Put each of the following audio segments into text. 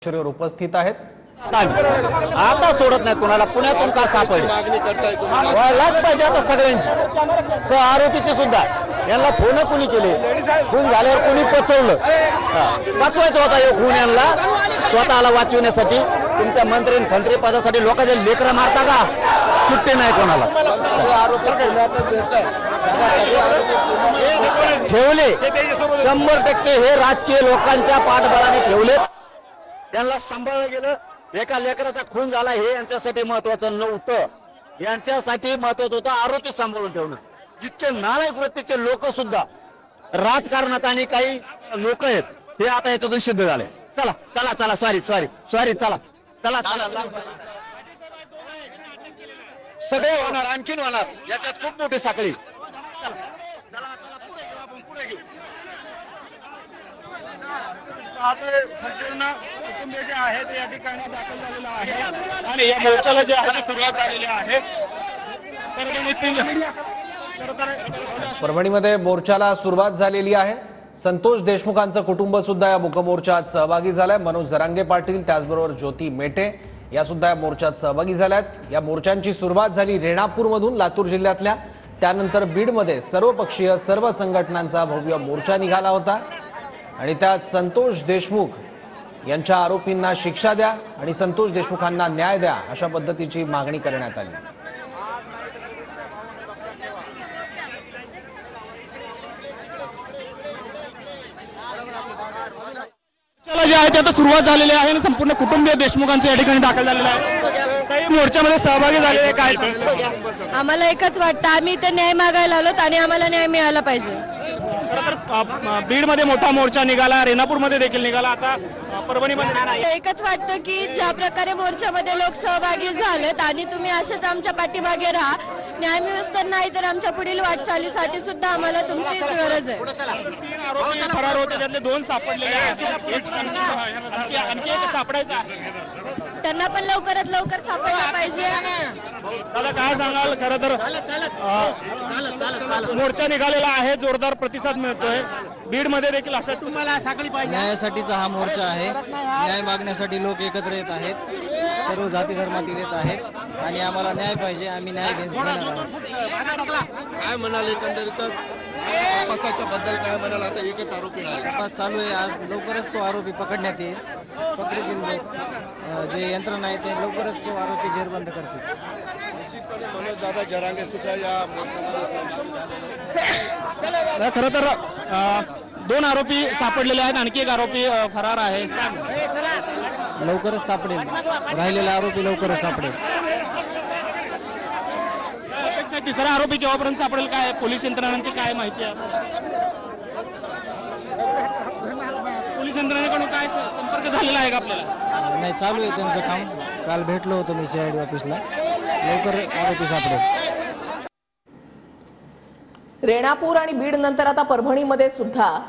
वर उपस्थित आहेत। आता सोडत नाही कोणाला, पुण्यातून का सापडले व्हायलाच पाहिजे आता सगळ्यांची, सह आरोपीचे सुद्धा। यांना फोन कोणी केले, खून झाल्यावर कोणी पचवलं, वाचवायचा होता हे खून यांना स्वतःला वाचविण्यासाठी। तुमच्या मंत्री फंत्री पदासाठी लोकांचे लेकरं मारता का? सुट्टी नाही कोणाला। ठेवले 100% हे राजकीय लोकांच्या पाठबळाने ठेवले, त्यांना सांभाळलं गेलं। एका लेकराचा खून झाला हे यांच्यासाठी महत्वाचं नव्हतं, यांच्यासाठी महत्वाचं होतं आरोपी सांभाळून ठेवणं। इतके नालायक वृत्तीचे लोक सुद्धा राजकारणात आणि काही लोक आहेत हे आता याच्यातून सिद्ध झाले। चला चला चला, सॉरी सॉरी सॉरी, चला चला चला, सगळे होणार, आणखीन होणार, याच्यात खूप मोठी साखळी। आता संपूर्ण कुटुंबीय जे आहेत या ठिकाणी दाखल झालेलं आहे आणि या मोर्चाला जे आहे सुरुवात झालेली आहे। परभणीमध्ये मोर्चाला सुरुवात झालेली आहे। संतोष देशमुखांचं कुटुंब सुद्धा या मुकमोर्चात सहभागी झालंय। मनोज जरांगे पाटील, त्याचबरोबर ज्योती मेटे या सुद्धा या मोर्चात सहभागी झाल्यात। या मोर्चांची सुरुवात झाली रेणापूरमधून, लातूर जिल्ह्यातल्या। त्यानंतर बीडमध्ये सर्वपक्षीय सर्व संघटनांचा भव्य मोर्चा निघाला होता आणि त्यात संतोष देशमुख यांच्या आरोपींना शिक्षा द्या आणि संतोष देशमुखांना न्याय द्या अशा पद्धतीची मागणी करण्यात आली। चला जे आहे ते आता सुरुवात झालेली आहे आणि संपूर्ण कुटुंबीय देशमुखांचे या ठिकाणी दाखल झालेलं आहे। काही मोर्चामध्ये सहभागी झालेले काय सांगतात? आम्हाला एकच वाटतं, आम्ही इथे न्याय मागायला आलोत आणि आम्हाला न्याय मिळाला पाहिजे। खरं तर बीडमध्ये मोठा मोर्चा निघाला, रेणापूरमध्ये देखील निघाला, आता परभणीमध्ये एकच वाटतं की ज्या प्रकारे मोर्चामध्ये लोक सहभागी झालेत आणि तुम्ही असेच आमच्या पाठीमागे राहा। न्याय मिळूस तर नाही तर आमच्या पुढील वाटचालीसाठी सुद्धा आम्हाला तुमची गरज आहे। 3 आरोपी फरार होते, त्यातले 2 सापडलेले आहेत, आणखी एक सापडायचं आहे। त्यांना पण लवकरात लवकर सापडलं पाहिजे। दादा काय सांगाल? खरं तर मोर्चा निघालेला आहे, जोरदार प्रतिसाद मिळतोय। बीडमध्ये देखील असाच न्यायासाठीचा हा मोर्चा आहे। न्याय मागण्यासाठी लोक एकत्र येत आहेत, सर्व जाती धर्मातील येत आहेत आणि आम्हाला न्याय पाहिजे। आम्ही न्याय घेणार आहोत। काय म्हणाले एकंदरीत तपासाच्या बद्दल काय म्हणाल? आता एकच आरोपी तपास चालू आहे, आज लवकरच तो आरोपी पकडण्यात येईल। पकडतील लोक, जे यंत्रणा आहे ते लवकरच तो आरोपी जेरबंद करतील। निश्चितपणे मनोज दादा जरांगे सुद्धा या खरं तर 2 आरोपी सापडलेले आहेत, आणखी एक आरोपी फरार आहे। लवकरच सापडेल, राहिलेला आरोपी लवकरच सापडेल। यापेक्षा तिसरा आरोपी केव्हापर्यंत सापडेल, काय पोलीस यंत्रणांची काय माहिती आहे? पोलीस यंत्रणेकडून काय संपर्क झालेला आहे का आपल्याला? नाही, चालू आहे त्यांचं काम। काल भेटलो होतो मी CID ऑफिसला, लवकर आरोपी सापडेल। रेणापूर आणि बीड नंतर आता परभणीमध्ये सुद्धा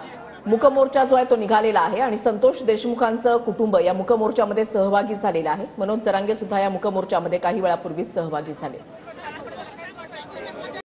मुकमोर्चा जो आहे तो निघालेला आहे आणि संतोष देशमुखांचं कुटुंब या मुकमोर्चामध्ये सहभागी झालेलं आहे। मनोज जरांगे सुद्धा या मुकमोर्चामध्ये काही वेळापूर्वी सहभागी झाले।